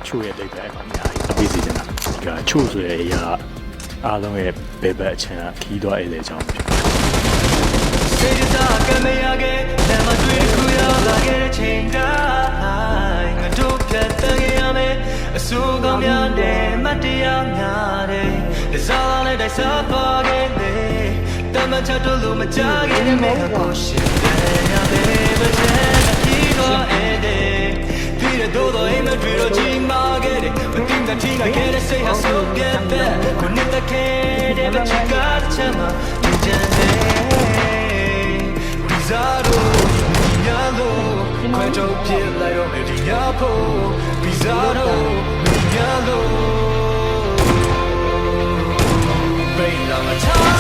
ချို့ရဲ့တိတ်ပဲအမှအများကြီးပြီးစီချင်တာဒီကချို့ဆိုရဲ့အရာအားလုံးရဲ့ဘယ်ဘက်အချမ်းခီးသွားအဲ့လေအကြောင်းဖြစ်စေတသာကမရခဲ့လမ်းမတွေ့ခုရောက်လာခဲ့တဲ့ချိန်တိုင်းငါတို့ဖြတ်တန်းရမယ်အဆိုးကောင်းများနဲ့မတရားများတဲ့ဒီစားလေးတိုင်းစားသွားခဲ့တယ်တမချတို့လိုမကြခဲ့တဲ့မေကိုရှင်တယ်ရမယ်မချမ်းခီးသွားအဲ့တဲ့ဒီတော့တော့အိမ်မတွေ့တော့ချိန်မှာခဲ့တယ်မတင်တဲ့ချိန်ကခဲ့တဲ့စိတ်ဟာဆိုပြတ်တဲ့ကိုနေတဲ့ခဲ့တဲ့မချစ်ကားချမ်းမှာကြမ်းတယ်Bizarro, miñalo, cuento piel la yo me diapo. Bizarro, miñalo. Baila machado.